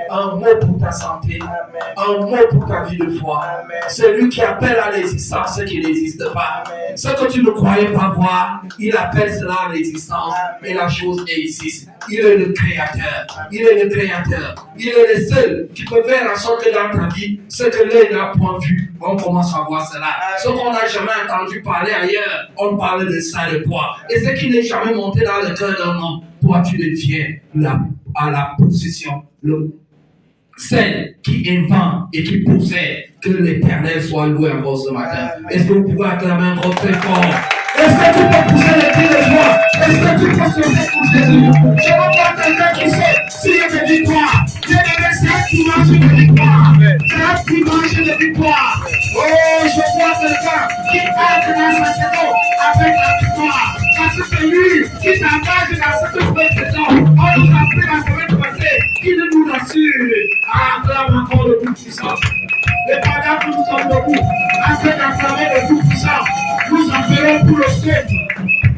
Un mot pour ta santé. Un mot pour ta vie de foi. C'est lui qui appelle à l'existence ce qui n'existe pas. Ce que tu ne croyais pas voir, il appelle cela à l'existence et la chose existe. Il est le créateur. Il est le créateur. Il est le seul qui peut faire en sorte que dans ta vie, ce que l'œil n'a point vu, on commence à voir cela. Ce qu'on n'a jamais entendu parler ailleurs, on parle de ça de toi. Et ce qui n'est jamais monté dans le cœur d'un homme, toi tu deviens à la position, celle qui invente et qui possède. Que l'Éternel soit loué encore ce matin. Est-ce que vous pouvez acclamer un gros très fort? Est-ce que tu peux pousser les cris de joie? Est-ce que tu peux sauver pour Jésus? Je veux voir quelqu'un qui sait s'il y a des victoires. C'est un dimanche de victoire. C'est un dimanche de victoire. Oh, je vois quelqu'un qui entre dans sa saison avec la victoire. Parce que c'est lui qui t'engage dans cette nouvelle saison. On nous a pris la semaine passée, qui nous assure. Acclame encore le Tout-Puissant. Et pendant que nous sommes debout, afin d'acclamer le Tout-Puissant, nous appelons pour le ciel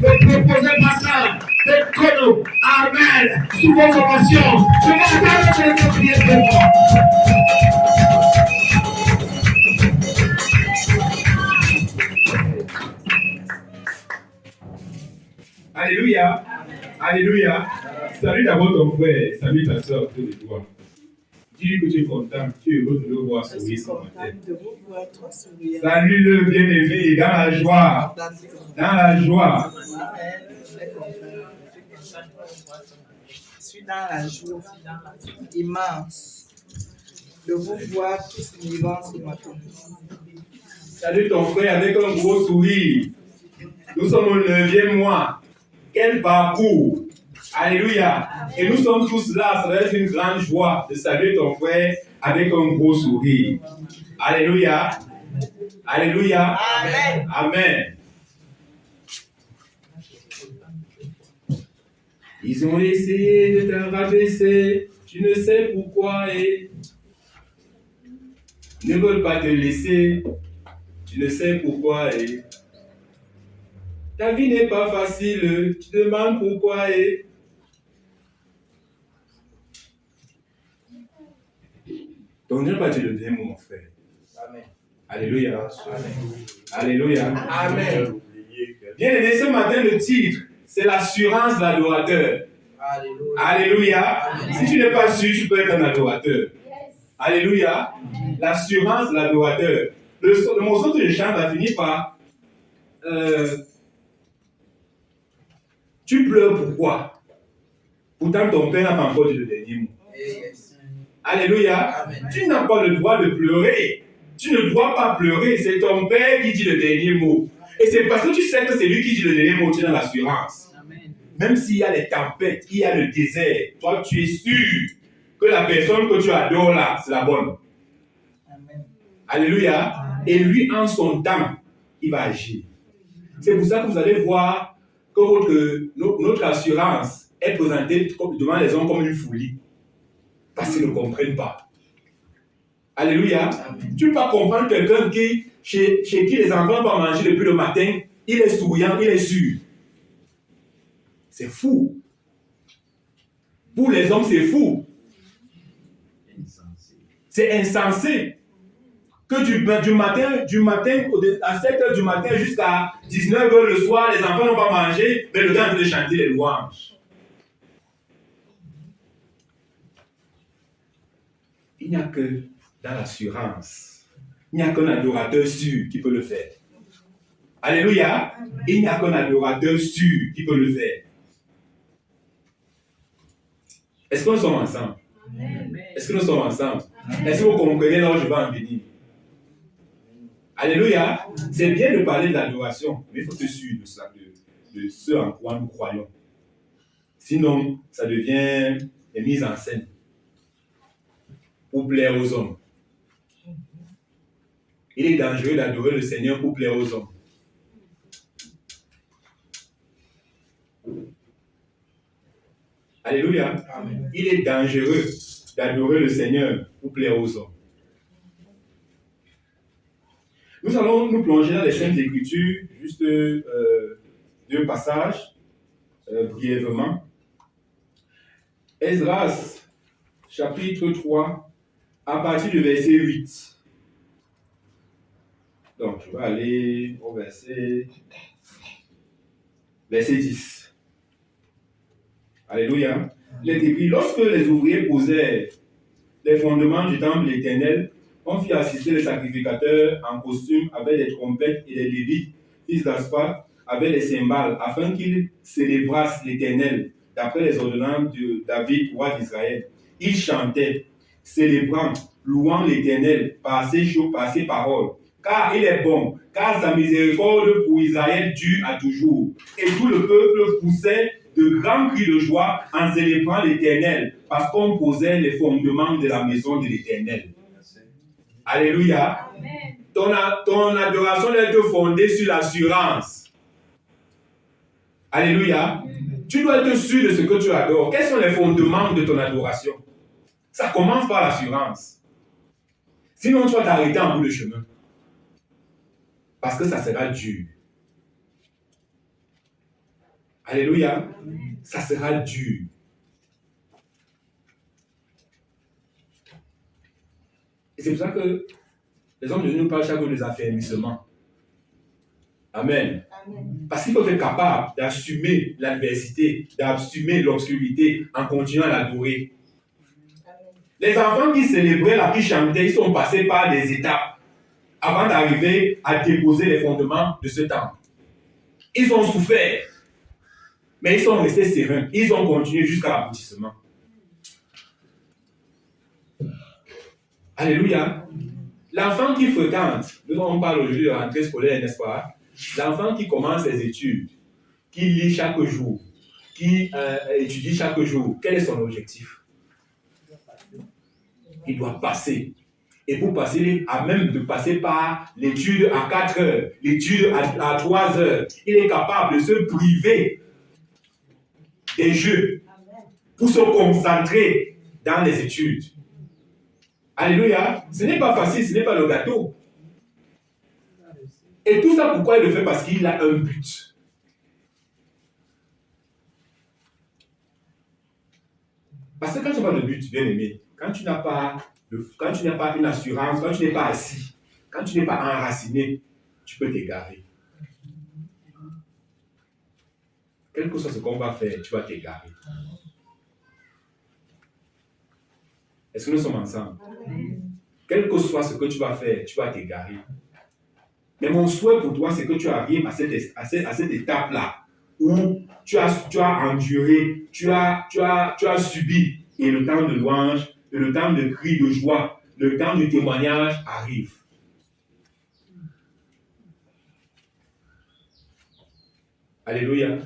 le proposé massage de Kono, Armel, sous vos ovations. Je vais attendre que les prier de moi. Alléluia. Alléluia. Salut d'abord ton frère, salut ta soeur autour de toi. Dis-lui que tu es content, tu es heureux de le voir sourire ce matin. Salut-le bien-aimé, dans la joie. Dans la joie. Je suis dans la joie immense de vous voir tous vivants ce matin. Salut ton frère avec un gros sourire. Nous sommes au 9e mois. Quel parcours! Alléluia! Et nous sommes tous là, ça va être une grande joie de saluer ton frère avec un gros sourire. Alléluia! Alléluia! Amen! Amen! Ils ont essayé de te rabaisser, tu ne sais pourquoi et ne veulent pas te laisser, tu ne sais pourquoi et ta vie n'est pas facile, tu te demandes pourquoi et donc ne pas te le dire, mon frère. Amen. Alléluia. Amen. Alléluia. Amen. Bien aimé, ce matin, le titre, c'est l'assurance de l'adorateur. Alléluia. Alléluia. Amen. Si tu n'es pas sûr, tu peux être un adorateur. Alléluia. L'assurance de l'adorateur. Le morceau que je chante a fini par tu pleures pourquoi? Pourtant ton père n'a pas encore dit le dernier mot. Alléluia. Amen. Tu n'as pas le droit de pleurer. Tu ne dois pas pleurer. C'est ton père qui dit le dernier mot. Et c'est parce que tu sais que c'est lui qui dit le dernier mot, tu es dans l'assurance. Même s'il y a les tempêtes, il y a le désert, toi tu es sûr que la personne que tu adores là, c'est la bonne. Amen. Alléluia. Et lui, en son temps, il va agir. C'est pour ça que vous allez voir que notre assurance est présentée devant les hommes comme une folie. Parce qu'ils ne comprennent pas. Alléluia. Tu ne peux pas comprendre quelqu'un chez qui les enfants vont manger depuis le matin, il est souriant, il est sûr. C'est fou. Pour les hommes, c'est fou. C'est insensé. Que du matin à 7h du matin jusqu'à 19h le soir, les enfants n'ont pas mangé, mais le gars est en train de chanter les louanges. Il n'y a que dans l'assurance. Il n'y a qu'un adorateur sûr qui peut le faire. Alléluia. Il n'y a qu'un adorateur sûr qui peut le faire. Est-ce que nous sommes ensemble? Est-ce que nous sommes ensemble? Est-ce que vous comprenez là où je vais en venir? Alléluia. C'est bien de parler de l'adoration, mais il faut être sûr de ce en quoi nous croyons. Sinon, ça devient des mises en scène pour plaire aux hommes. Il est dangereux d'adorer le Seigneur pour plaire aux hommes. Alléluia. Amen. Il est dangereux d'adorer le Seigneur pour plaire aux hommes. Nous allons nous plonger dans les Saintes Écritures, juste 2 passages, brièvement. Esdras, chapitre 3, à partir du verset 8. Donc, je vais aller au verset 10. Alléluia. Il est écrit, lorsque les ouvriers posaient les fondements du temple éternel, on fit assister les sacrificateurs en costume avec des trompettes et les lévites, fils d'Asphath, avec les cymbales, afin qu'ils célébrassent l'éternel, d'après les ordonnances de David, roi d'Israël. Ils chantaient, célébrant, louant l'éternel par ses paroles. Car il est bon, car sa miséricorde pour Israël dure à toujours. Et tout le peuple poussait de grands cris de joie en célébrant l'Éternel, parce qu'on posait les fondements de la maison de l'Éternel. Alléluia. Ton adoration doit être fondée sur l'assurance. Alléluia. Tu dois être sûr de ce que tu adores. Quels sont les fondements de ton adoration? Ça commence par l'assurance. Sinon, tu vas t'arrêter en bout de chemin. Parce que ça sera dur. Alléluia. Ça sera dur. Et c'est pour ça que les hommes de Dieu nous parlent chaque jour des affermissements. Amen. Parce qu'il faut être capable d'assumer l'adversité, d'assumer l'obscurité en continuant à l'adorer. Les enfants qui célébraient, là, qui chantaient, ils sont passés par des étapes avant d'arriver à déposer les fondements de ce temple. Ils ont souffert, mais ils sont restés sereins. Ils ont continué jusqu'à l'aboutissement. Alléluia. L'enfant qui fréquente, nous on parle aujourd'hui de rentrée scolaire, n'est-ce pas? L'enfant qui commence ses études, qui lit chaque jour, qui étudie chaque jour, quel est son objectif? Il doit passer. Et pour passer, à même de passer par l'étude à 4 heures, l'étude à 3 heures, il est capable de se priver des jeux pour se concentrer dans les études. Alléluia. Ce n'est pas facile, ce n'est pas le gâteau. Et tout ça, pourquoi il le fait? Parce qu'il a un but. Parce que quand tu n'as pas de but, bien aimé, quand tu n'as pas une assurance, quand tu n'es pas assis, quand tu n'es pas enraciné, tu peux t'égarer. Quel que soit ce qu'on va faire, tu vas t'égarer. Est-ce que nous sommes ensemble? Quel que soit ce que tu vas faire, tu vas t'égarer. Mais mon souhait pour toi, c'est que tu arrives à cette étape-là où tu as enduré, tu as subi, et le temps de louange, et le temps de cri de joie, le temps du témoignage arrive. Alléluia.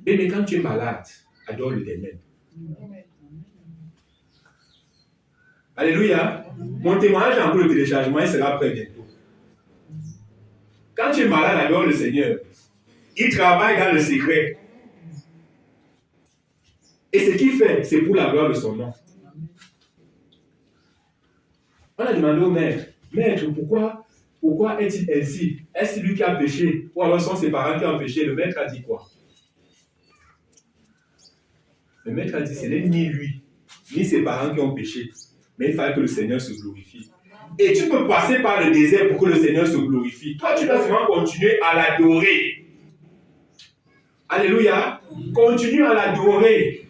Et mais quand tu es malade, adore l'Éternel. Alléluia. Mon témoignage en cours de téléchargement, il sera prêt bientôt. Quand tu es malade, adore le Seigneur. Il travaille dans le secret. Et ce qu'il fait, c'est pour la gloire de son nom. On a demandé au maître, pourquoi est-il ainsi? Est-ce lui qui a péché? Ou alors sont ses parents qui ont péché? Le maître a dit quoi? Le maître a dit, ce n'est ni lui, ni ses parents qui ont péché. Mais il fallait que le Seigneur se glorifie. Et tu peux passer par le désert pour que le Seigneur se glorifie. Toi, tu dois seulement continuer à l'adorer. Alléluia. Continue à l'adorer.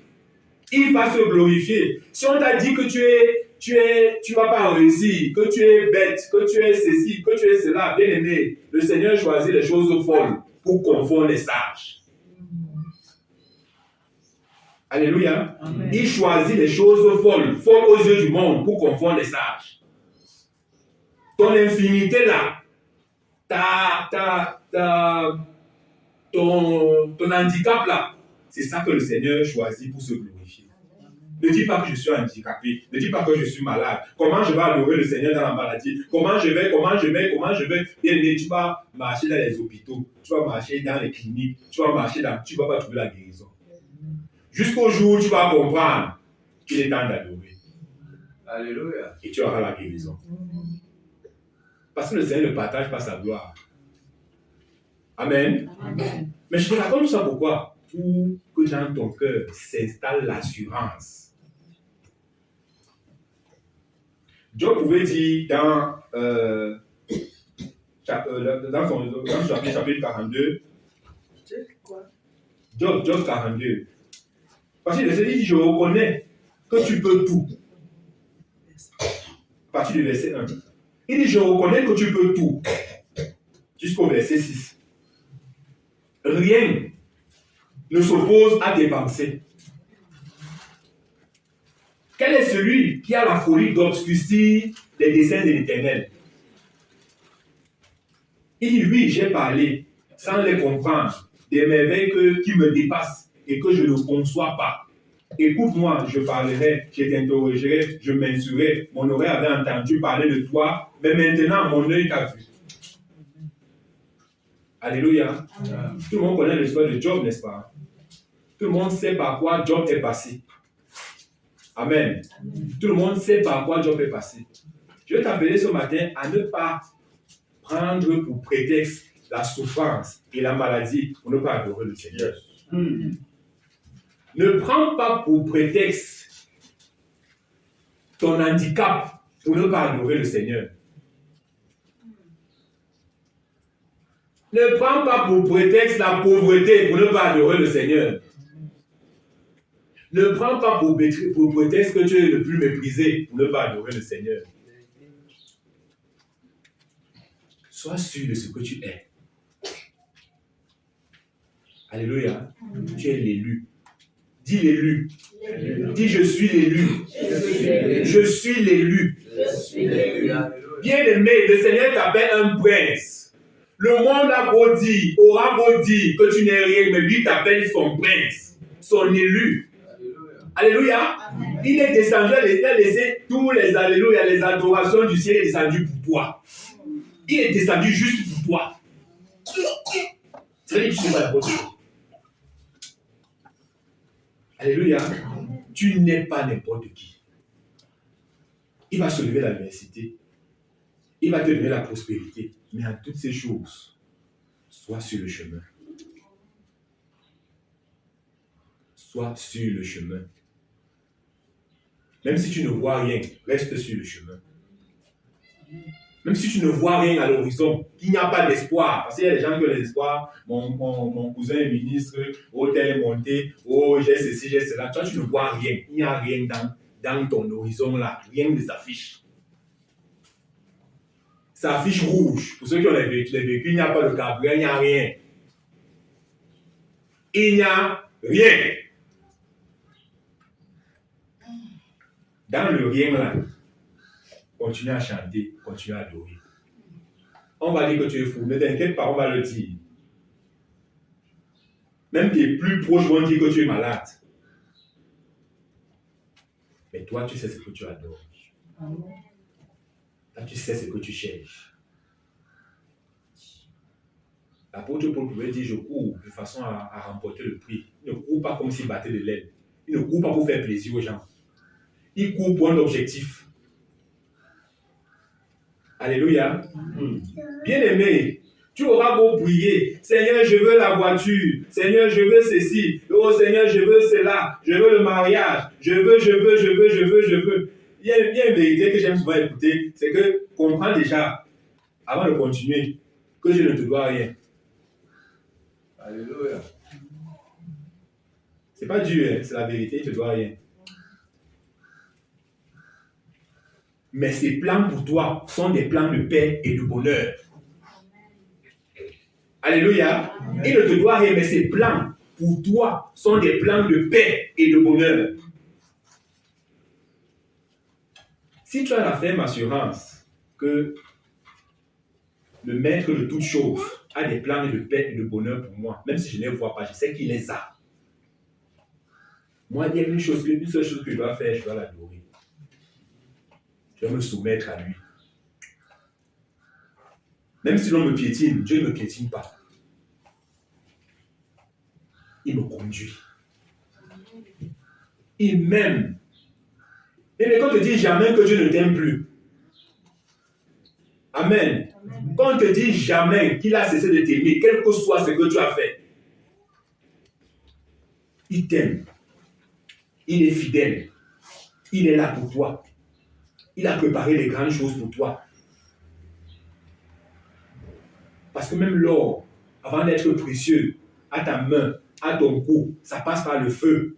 Il va se glorifier. Si on t'a dit que tu vas pas réussir, que tu es bête, que tu es ceci, que tu es cela, bien aimé, le Seigneur choisit les choses folles pour confondre les sages. Alléluia. Amen. Il choisit les choses folles aux yeux du monde pour confondre les sages. Ton infinité là, ton handicap là, c'est ça que le Seigneur choisit pour se glorifier. Ne dis pas que je suis handicapé, ne dis pas que je suis malade. Comment je vais adorer le Seigneur dans la maladie? Comment je vais? Et tu vas marcher dans les hôpitaux, tu vas marcher dans les cliniques, tu vas pas trouver la guérison. Jusqu'au jour où tu vas comprendre qu'il est temps d'adorer. Alléluia. Et tu auras la guérison. Parce que le Seigneur ne partage pas sa gloire. Amen. Amen. Mais je te raconte ça pourquoi? Pour que dans ton cœur s'installe l'assurance. Job pouvait dire dans son chapitre 42, Quoi? Job 42. Parce que le dit, je reconnais que tu peux tout. À partir du verset 1. Il dit, je reconnais que tu peux tout. Jusqu'au verset 6. Rien ne s'oppose à tes pensées. Quel est celui qui a la folie d'obscurcir les desseins de l'Éternel? Il dit, oui, j'ai parlé sans les comprendre, des merveilles qui me dépassent et que je ne conçois pas. Écoute-moi, je parlerai, je t'interrogerai, je m'insurerai. Mon oreille avait entendu parler de toi, mais maintenant mon œil t'a vu. Alléluia. Amen. Tout le monde connaît l'histoire de Job, n'est-ce pas? Tout le monde sait par quoi Job est passé. Amen. Amen. Tout le monde sait par quoi Job est passé. Je vais t'appeler ce matin à ne pas prendre pour prétexte la souffrance et la maladie pour ne pas adorer le Seigneur. Ne prends pas pour prétexte ton handicap pour ne pas adorer le Seigneur. Ne prends pas pour prétexte la pauvreté pour ne pas adorer le Seigneur. Ne prends pas pour prétexte que tu es le plus méprisé pour ne pas adorer le Seigneur. Sois sûr de ce que tu es. Alléluia. Tu es l'élu. Dis l'élu. Dis je suis l'élu. Je suis l'élu. Bien-aimé, le Seigneur t'appelle un prince. Le monde a beau dire, aura beau dire que tu n'es rien, mais lui t'appelle son prince, son élu. Alléluia. Il est descendu, il a laissé tous les alléluia, les adorations du ciel est descendu pour toi. Il est descendu juste pour toi. C'est-à-dire que tu n'es pas n'importe qui. Alléluia. Tu n'es pas n'importe qui. Il va se lever l'adversité. Il va te donner la prospérité. Mais en toutes ces choses, sois sur le chemin. Sois sur le chemin. Même si tu ne vois rien, reste sur le chemin. Même si tu ne vois rien à l'horizon, il n'y a pas d'espoir. Parce qu'il y a des gens qui ont l'espoir. Mon cousin est ministre, oh, tel est monté, oh, j'ai ceci, j'ai cela. Toi, tu ne vois rien. Il n'y a rien dans ton horizon là. Rien ne s'affiche. Ça affiche rouge. Pour ceux qui ont les véhicules, il n'y a pas de carburant, il n'y a rien. Il n'y a rien. Dans le rien là, continue à chanter, continue à adorer. On va dire que tu es fou, ne t'inquiète pas, on va le dire. Même tes plus proches vont dire que tu es malade. Mais toi, tu sais ce que tu adores. Toi, tu sais ce que tu cherches. L'apôtre Paul pouvait dire, je cours de façon à remporter le prix. Il ne court pas comme s'il battait de l'aile. Il ne court pas pour faire plaisir aux gens. Il court pour un objectif. Alléluia. Bien-aimé, tu auras beau prier. Seigneur, je veux la voiture. Seigneur, je veux ceci. Oh Seigneur, je veux cela. Je veux le mariage. Je veux. Il y a une vérité que j'aime souvent écouter. C'est que comprends déjà, avant de continuer, que je ne te dois rien. Alléluia. C'est pas dur, hein? C'est la vérité, je ne te dois rien. Mais ses plans pour toi sont des plans de paix et de bonheur. Alléluia. Il ne te doit rien, mais ses plans pour toi sont des plans de paix et de bonheur. Si tu as la ferme assurance que le maître de toutes choses a des plans de paix et de bonheur pour moi, même si je ne les vois pas, je sais qu'il les a. Moi, il y a une seule chose que je dois faire, je dois l'adorer. Je dois me soumettre à lui. Même si l'on me piétine, Dieu ne me piétine pas. Il me conduit. Il m'aime. Et quand on te dit jamais que Dieu ne t'aime plus. Amen. Quand on te dit jamais qu'il a cessé de t'aimer, quel que soit ce que tu as fait, il t'aime. Il est fidèle. Il est là pour toi. Il a préparé les grandes choses pour toi. Parce que même l'or, avant d'être précieux, à ta main, à ton cou, ça passe par le feu.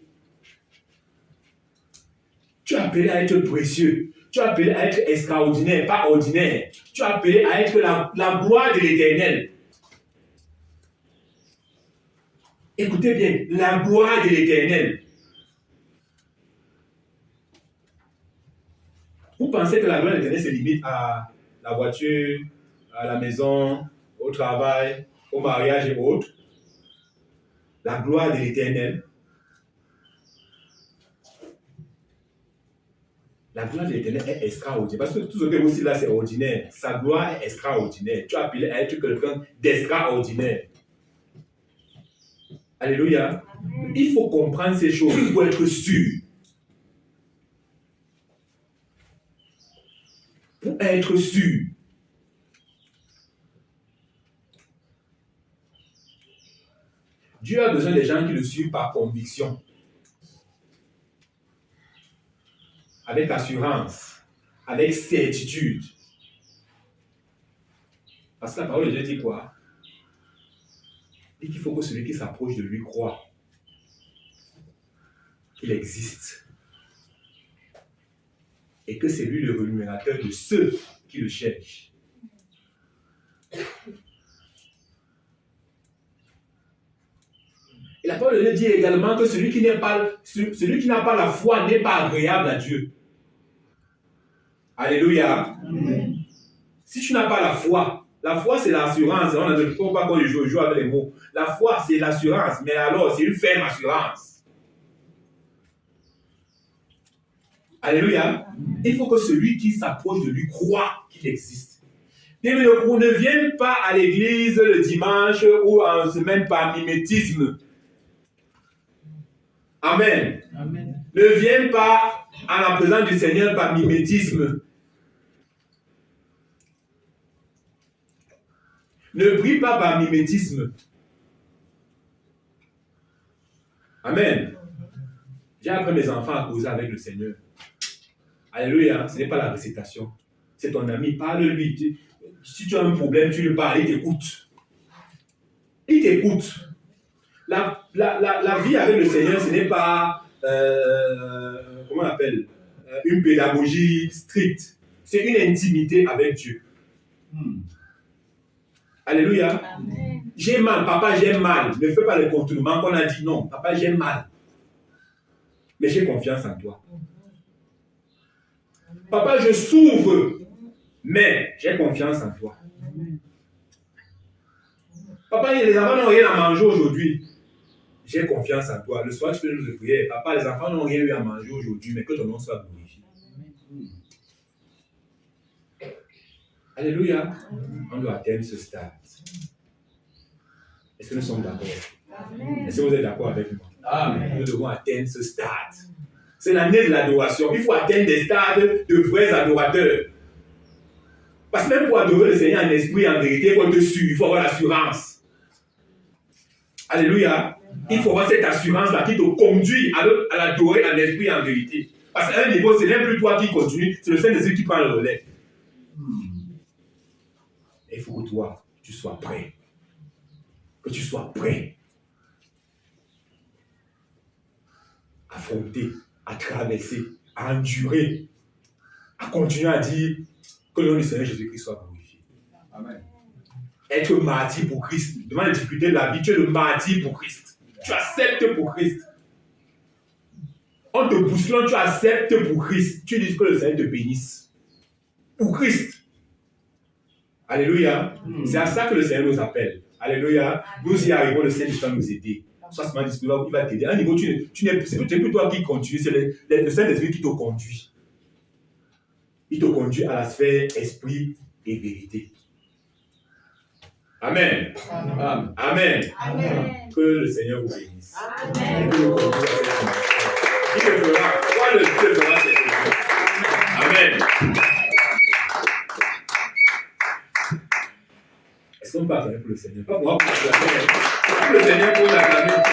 Tu es appelé à être précieux. Tu es appelé à être extraordinaire, pas ordinaire. Tu es appelé à être la gloire de l'Éternel. Écoutez bien, la gloire de l'Éternel. Vous pensez que la gloire de l'Éternel se limite à la voiture, à la maison, au travail, au mariage et autres? La gloire de l'Éternel. La gloire de l'Éternel est extraordinaire. Parce que tout ce que vous dites là, c'est ordinaire. Sa gloire est extraordinaire. Tu es appelé à être quelqu'un d'extraordinaire. Alléluia. Il faut comprendre ces choses pour être sûr. Pour être sûr. Dieu a besoin des gens qui le suivent par conviction. Avec assurance. Avec certitude. Parce que la parole de Dieu dit quoi? Il dit qu'il faut que celui qui s'approche de lui croit qu'il existe. Et que c'est lui le rémunérateur de ceux qui le cherchent. Et la parole de Dieu dit également que celui qui n'a pas la foi n'est pas agréable à Dieu. Alléluia. Amen. Si tu n'as pas la foi c'est l'assurance. On ne faut pas qu'on joue avec les mots. La foi c'est l'assurance, mais alors c'est une ferme assurance. Alléluia. Il faut que celui qui s'approche de lui croit qu'il existe. Ne viens pas à l'église le dimanche ou en semaine par mimétisme. Amen. Amen. Ne viens pas à la présence du Seigneur par mimétisme. Ne prie pas par mimétisme. Amen. J'ai appris mes enfants à causer avec le Seigneur. Alléluia. Ce n'est pas la récitation. C'est ton ami. Parle-lui. Si tu as un problème, tu lui parles. Il t'écoute. Il t'écoute. La vie avec le Seigneur, ce n'est pas, comment on appelle, une pédagogie stricte. C'est une intimité avec Dieu. Alléluia. Amen. J'ai mal, papa, j'ai mal. Ne fais pas le contournement qu'on a dit. Non, papa, j'ai mal. Mais j'ai confiance en toi. Papa, je souffre. Mais j'ai confiance en toi. Papa, les enfants n'ont rien à manger aujourd'hui. J'ai confiance en toi. Le soir, tu fais une prière. Papa, les enfants n'ont rien eu à manger aujourd'hui, mais que ton nom soit glorifié. Alléluia. On doit atteindre ce stade. Est-ce que nous sommes d'accord? Est-ce que vous êtes d'accord avec moi? Amen. Nous devons atteindre ce stade. C'est l'année de l'adoration. Il faut atteindre des stades de vrais adorateurs. Parce que même pour adorer le Seigneur en esprit et en vérité, il faut être sûr, il faut avoir l'assurance. Alléluia. Il faut avoir cette assurance-là qui te conduit à l'adorer en esprit et en vérité. Parce qu'à un niveau, ce n'est plus toi qui continue, c'est le Saint-Esprit qui prend le relais. Il faut que toi, tu sois prêt. Que tu sois prêt à affronter, à traverser, à endurer, à continuer à dire que le nom du Seigneur Jésus-Christ soit glorifié. Amen. Être martyr pour Christ. Devant les difficultés de la vie, tu es le martyr pour Christ. Tu acceptes pour Christ. En te bousculant, tu acceptes pour Christ. Tu dis que le Seigneur te bénisse. Pour Christ. Alléluia. C'est à ça que le Seigneur nous appelle. Alléluia. Nous y arrivons, le Seigneur va nous aider. Sois seulement disponible, il va t'aider. À un niveau, c'est plus toi qui conduis, c'est le Saint-Esprit qui te conduit. Il te conduit à la sphère esprit et vérité. Amen. Amen. Amen. Amen. Que le Seigneur vous bénisse. Amen. Et que le conduise à cette dimension. Il le fera. Toi, le fera cette dimension. Amen. Est-ce qu'on peut acclamer pour le Seigneur? Pas moi pour l'acclamer. Pour le Seigneur, pour l'acclamer.